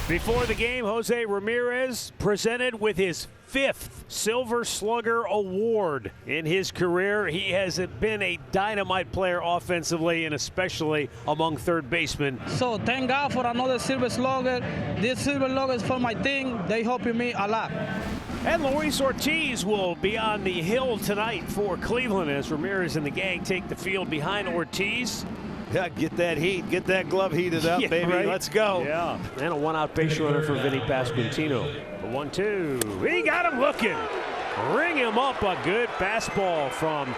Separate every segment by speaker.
Speaker 1: Before the game, Jose Ramirez presented with his 5th Silver Slugger Award in his career. He has been a dynamite player offensively and especially among third basemen.
Speaker 2: So thank God for another Silver Slugger. This Silver Slugger is for my team. They helping me a lot.
Speaker 1: And Luis Ortiz will be on the hill tonight for Cleveland as Ramirez and the gang take the field behind Ortiz.
Speaker 3: Yeah, get that heat. Get that glove heated up,
Speaker 1: yeah,
Speaker 3: baby.
Speaker 1: Right?
Speaker 3: Let's go.
Speaker 1: Yeah. And a one-out base runner for Vinny Pasquantino. The 1-2. He got him looking. Ring him up. A good fastball from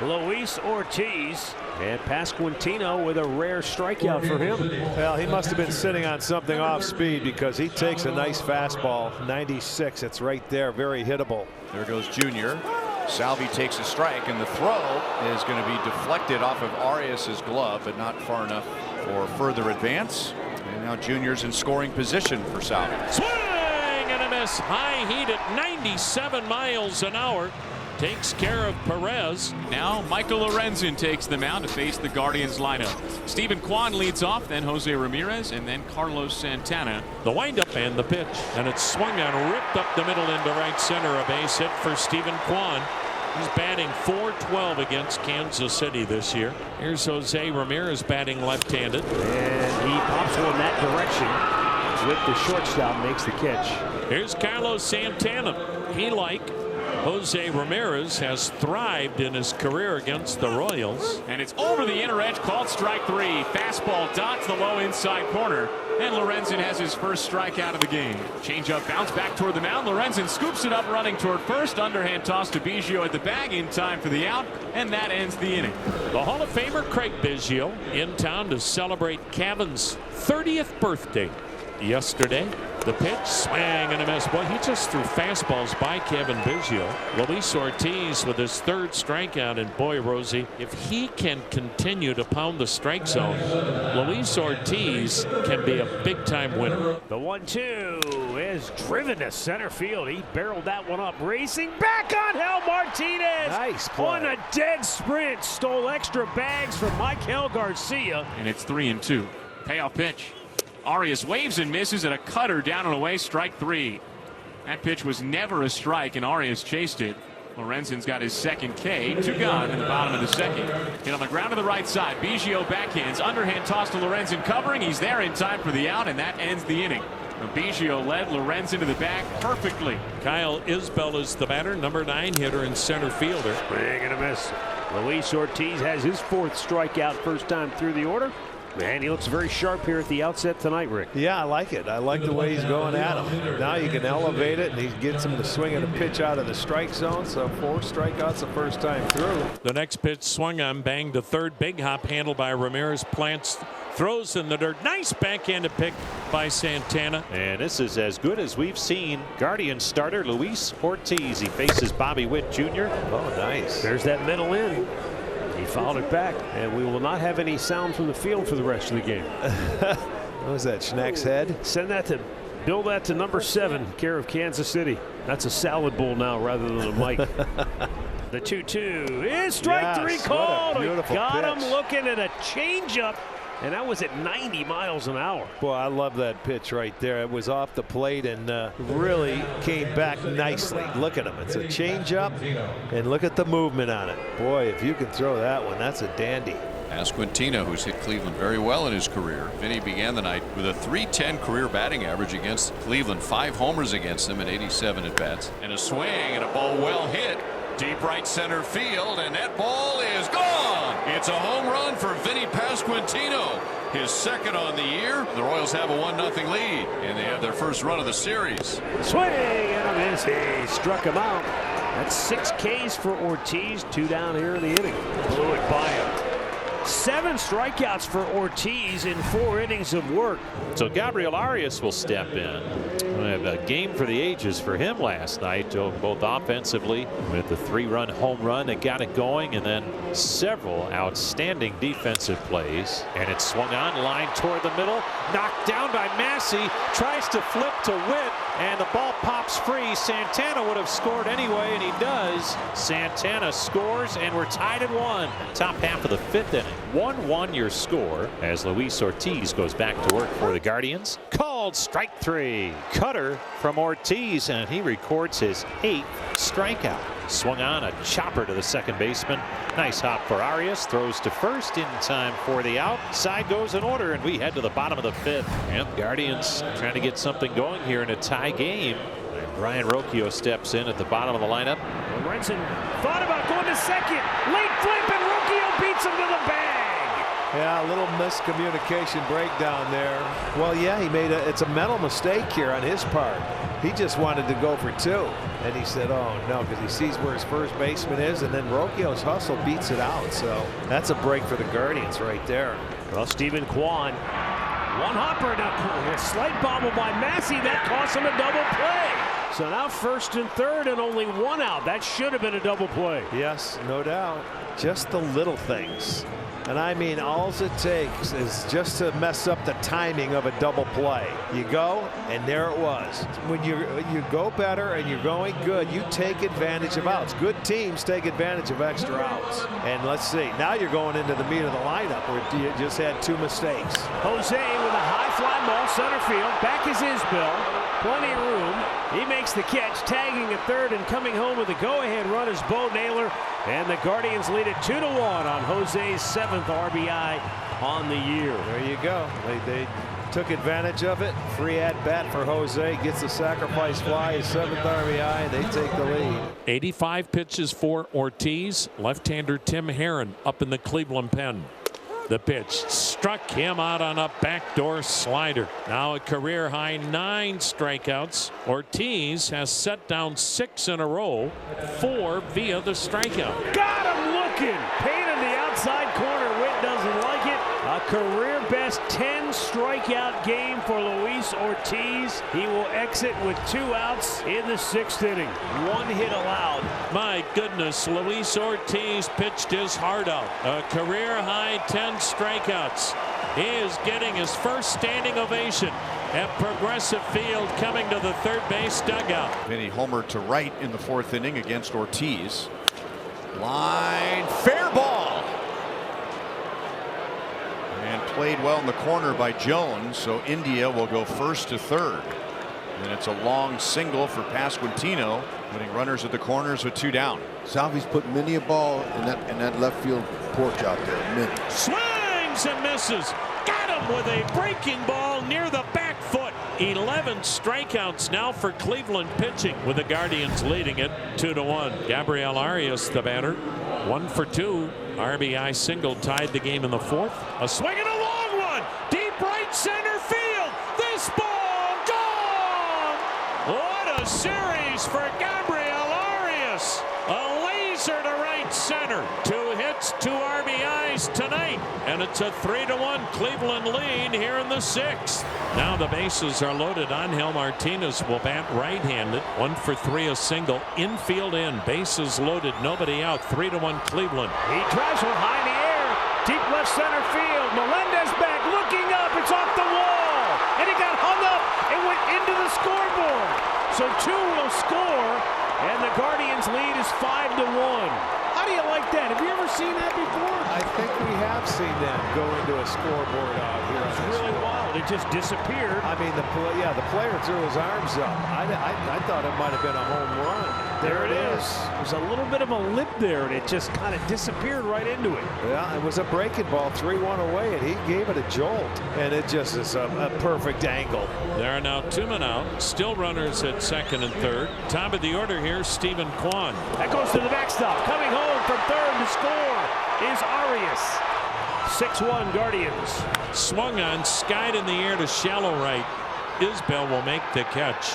Speaker 1: Luis Ortiz. And Pasquantino with a rare strikeout for him.
Speaker 3: Well, he must have been sitting on something off speed because he takes a nice fastball. 96. It's right there. Very hittable.
Speaker 4: There goes Junior. Salvi takes a strike, and the throw is going to be deflected off of Arias' glove, but not far enough for further advance. And now Junior's in scoring position for Salvi.
Speaker 5: Swing and a miss. High heat at 97 miles an hour. Takes care of Perez.
Speaker 6: Now Michael Lorenzen takes the mound to face the Guardians lineup. Stephen Kwan leads off, then Jose Ramirez, and then Carlos Santana.
Speaker 5: The windup and the pitch, and it's swung on, ripped up the middle into right center. A base hit for Stephen Kwan. He's batting .412 against Kansas City this year. Here's Jose Ramirez batting left-handed.
Speaker 1: And he pops one that direction with the shortstop, makes the catch.
Speaker 5: Here's Carlos Santana. He, like Jose Ramirez, has thrived in his career against the Royals.
Speaker 6: And it's over the inner edge, called strike 3. Fastball dots the low inside corner. And Lorenzen has his first strikeout of the game. Changeup bounce back toward the mound. Lorenzen scoops it up running toward first. Underhand toss to Biggio at the bag in time for the out. And that ends the inning.
Speaker 5: The Hall of Famer Craig Biggio in town to celebrate Kevin's 30th birthday yesterday. The pitch, swing and a miss. Boy, he just threw fastballs by Kevin Biggio. Luis Ortiz with his 3rd strikeout, and boy, Rosie, if he can continue to pound the strike zone, Luis Ortiz can be a big-time winner.
Speaker 1: The 1-2 is driven to center field. He barreled that one up, racing back on Hel Martinez.
Speaker 3: Nice play.
Speaker 1: On a dead sprint, stole extra bags from Michael Garcia.
Speaker 6: And it's 3-2. Payoff pitch. Arias waves and misses at a cutter down and away, strike 3. That pitch was never a strike, and Arias chased it. Lorenzen's got his 2nd K. 2 gone in the bottom of the 2nd. Hit on the ground to the right side. Biggio backhands. Underhand toss to Lorenzen covering. He's there in time for the out, and that ends the inning. Biggio led Lorenzen to the bag perfectly.
Speaker 5: Kyle Isbell is the batter, number 9 hitter and center fielder.
Speaker 1: Swing and a miss. Luis Ortiz has his 4th strikeout, first time through the order. Man, he looks very sharp here at the outset tonight, Rick.
Speaker 3: Yeah, I like it. I like the way he's going at him. Now you can elevate it, and he gets him to swing at a pitch out of the strike zone. So 4 strikeouts the first time through.
Speaker 5: The next pitch swung on, banged to third. Big hop handled by Ramirez. Plants, throws in the dirt. Nice backhanded pick by Santana.
Speaker 7: And this is as good as we've seen. Guardian starter Luis Ortiz. He faces Bobby Witt Jr.
Speaker 3: Oh, nice.
Speaker 1: There's that middle in. He fouled it back, and we will not have any sound from the field for the rest of the game.
Speaker 3: What was that, Schneck's head?
Speaker 1: Send that to, bill that to number 7, care of Kansas City. That's a salad bowl now rather than a mic. The 2-2 is strike 3 called. Got him looking at a changeup, and that was at 90 miles an hour.
Speaker 3: Boy, I love that pitch right there. It was off the plate and really came back nicely. Look at him. It's a changeup, and look at the movement on it. Boy, if you can throw that one, that's a dandy.
Speaker 4: Pasquantino, who's hit Cleveland very well in his career. Vinny began the night with a .310 career batting average against Cleveland. 5 homers against them in 87 at-bats. And a swing and a ball well hit. Deep right center field, and that ball is gone. It's a home run for Vinny Pasquantino. His 2nd on the year. The Royals have a 1-0 lead, and they have their first run of the series.
Speaker 1: Swing and a miss. He struck him out. That's 6 Ks for Ortiz. 2 down here in the inning. Blew it by him. 7 strikeouts for Ortiz in 4 innings of work.
Speaker 7: So Gabriel Arias will step in. We have a game for the ages for him last night, both offensively with the 3-run home run that got it going, and then several outstanding defensive plays. And it's swung on, line toward the middle, knocked down by Massey, tries to flip to Witt, and the ball pops free. Santana would have scored anyway, and he does. Santana scores, and we're tied at 1. Top half of the 5th inning. 1-1 your score as Luis Ortiz goes back to work for the Guardians. Called strike 3. Cutter from Ortiz, and he records his 8th strikeout. Swung on a chopper to the second baseman. Nice hop for Arias. Throws to first in time for the out. Side goes in order, and we head to the bottom of the 5th. And Guardians trying to get something going here in a tie game. Brian Rocchio steps in at the bottom of the lineup.
Speaker 1: Lorenzen thought about going to second. Late flip, and Rocchio beats him to the bag.
Speaker 3: Yeah, a little miscommunication breakdown there. Well, yeah, it's a mental mistake here on his part. He just wanted to go for 2, and he said, oh no, because he sees where his first baseman is, and then Rocchio's hustle beats it out. So that's a break for the Guardians right there.
Speaker 1: Well, Stephen Kwan, one hopper, now a slight bobble by Massey, that cost him a double play. So now first and third and only 1 out. That should have been a double play.
Speaker 3: Yes, no doubt. Just the little things. And I mean, all it takes is just to mess up the timing of a double play. You go, and there it was. When you go better and you're going good, you take advantage of outs. Good teams take advantage of extra outs. And let's see, now you're going into the meat of the lineup where you just had 2 mistakes.
Speaker 1: Jose with a high fly ball, center field. Back is Isbell. Plenty of room. He makes the catch, tagging at third, and coming home with the go-ahead run is Bo Naylor. And the Guardians lead it 2-1 on Jose's 7th RBI on the year.
Speaker 3: There you go. They took advantage of it. Free at bat for Jose. Gets the sacrifice fly, his 7th RBI. They take the lead.
Speaker 5: 85 pitches for Ortiz. Left-hander Tim Herron up in the Cleveland pen. The pitch struck him out on a backdoor slider. Now a career high 9 strikeouts. Ortiz has set down 6 in a row, 4 via the strikeout.
Speaker 1: Got him looking. Pain in the outside corner. Witt doesn't like it. A career best 10 strikeout game for Luis Ortiz. He will exit with 2 outs in the 6th inning. 1 hit allowed.
Speaker 5: My goodness, Luis Ortiz pitched his heart out. A career high 10 strikeouts. He is getting his first standing ovation at Progressive Field, coming to the third base dugout.
Speaker 8: Vinny homered to right in the 4th inning against Ortiz. Line, fair ball. And played well in the corner by Jones, so India will go first to third. And it's a long single for Pasquantino, putting runners at the corners with 2 down.
Speaker 9: Salvi's put many a ball in that left field porch out there. Many.
Speaker 5: Swings and misses. Got him with a breaking ball near the back foot. 11 strikeouts now for Cleveland pitching, with the Guardians leading it 2-1. Gabriel Arias, the batter, 1 for 2. RBI single tied the game in the 4th. A swing and a long one. Deep right center field. This ball gone. What a series for Gabriel Arias. A laser to right center. 2 hits, 2 RBIs tonight. And it's a 3-1 Cleveland lead here in the 6th. Now the bases are loaded. Angel Martinez will bat right-handed. 1 for 3, a single. Infield in. Bases loaded. Nobody out. 3-1 Cleveland.
Speaker 1: He drives one high in the air. Deep left center field. Melendez back, looking up. It's off the wall. And he got hung up and went into the scoreboard. So 2 will score. And the Guardians lead is 5-1. How do you like that? Have you ever seen that before?
Speaker 3: I think we have seen that go into a scoreboard out here.
Speaker 1: It's really wild. It just disappeared.
Speaker 3: I mean, the player threw his arms up. I thought it might have been a home run.
Speaker 1: There it is. There's a little bit of a lip there, and it just kind of disappeared right into it.
Speaker 3: Yeah, it was a breaking ball, 3-1 away, and he gave it a jolt. And it just is a perfect angle.
Speaker 5: There are now 2 men out. Still runners at second and third. Top of the order here, Stephen Kwan.
Speaker 1: That goes to the backstop. Coming home from third to score is Arias. 6-1 Guardians.
Speaker 5: Swung on, skied in the air to shallow right. Isbell will make the catch.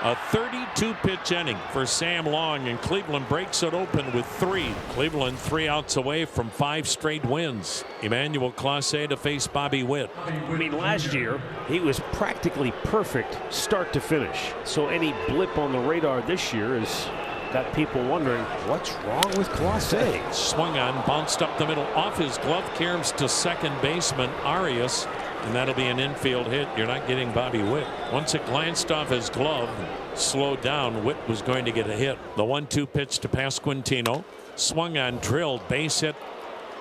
Speaker 5: A 32-pitch inning for Sam Long, and Cleveland breaks it open with 3. Cleveland 3 outs away from 5 straight wins. Emmanuel Clase to face Bobby Witt.
Speaker 1: I mean, last year he was practically perfect start to finish. So any blip on the radar this year has got people wondering what's wrong with Clase.
Speaker 5: Swung on, bounced up the middle off his glove, caroms to second baseman Arias. And that'll be an infield hit. You're not getting Bobby Witt. Once it glanced off his glove, slowed down, Witt was going to get a hit. The 1-2 pitch to Pasquantino. Swung on, drilled, base hit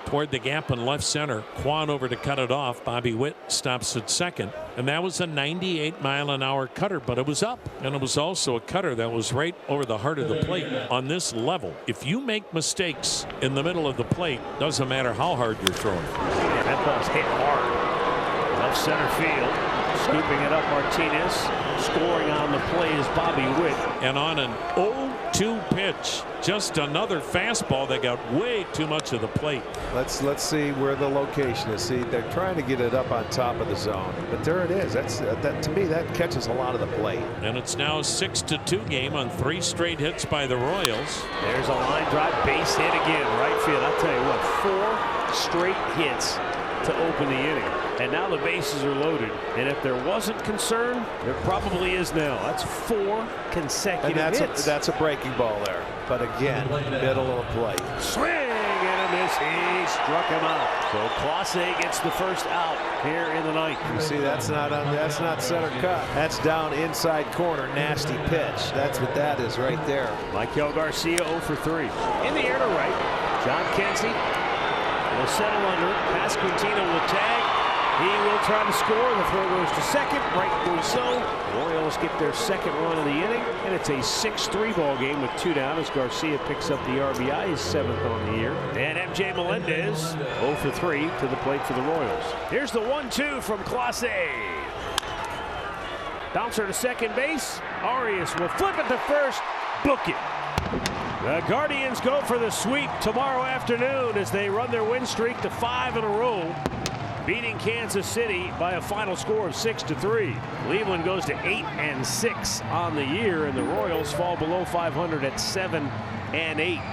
Speaker 5: toward the gap in left center. Kwan over to cut it off. Bobby Witt stops at second. And that was a 98-mile-an-hour cutter, but it was up. And it was also a cutter that was right over the heart of the plate. On this level, if you make mistakes in the middle of the plate, doesn't matter how hard you're throwing.
Speaker 1: Yeah, that ball's hit hard. Left center field. Scooping it up, Martinez. Scoring on the play is Bobby Witt.
Speaker 5: And on an 0-2 pitch, just another fastball that got way too much of the plate.
Speaker 3: Let's see where the location is. See, they're trying to get it up on top of the zone, but there it is. That's that to me, that catches a lot of the plate.
Speaker 5: And it's now a 6-2 game on 3 straight hits by the Royals.
Speaker 1: There's a line drive, base hit again, right field. I'll tell you what, 4 straight hits to open the inning. And now the bases are loaded. And if there wasn't concern, there probably is now. That's 4 consecutive hits.
Speaker 3: That's a breaking ball there. But again, middle of the plate.
Speaker 1: Swing and a miss. He struck him out. So Clase gets the first out here in the ninth.
Speaker 3: You see, that's not center cut. That's down inside corner. Nasty pitch. That's what that is right there.
Speaker 1: Michael Garcia 0 for 3. In the air to right. John Kensey will settle under. Pasquantino will tag. He will try to score. The throw goes to second. Rightfully so. Royals get their second run of the inning, and it's a 6-3 ball game with 2 down as Garcia picks up the RBI, his 7th on the year. And MJ Melendez 0 for 3 to the plate for the Royals. Here's the 1-2 from Clase. Bouncer to second base. Arias will flip it to first. Book it. The Guardians go for the sweep tomorrow afternoon as they run their win streak to 5 in a row, beating Kansas City by a final score of 6-3. Cleveland goes to 8-6 on the year, and the Royals fall below 500 at 7-8.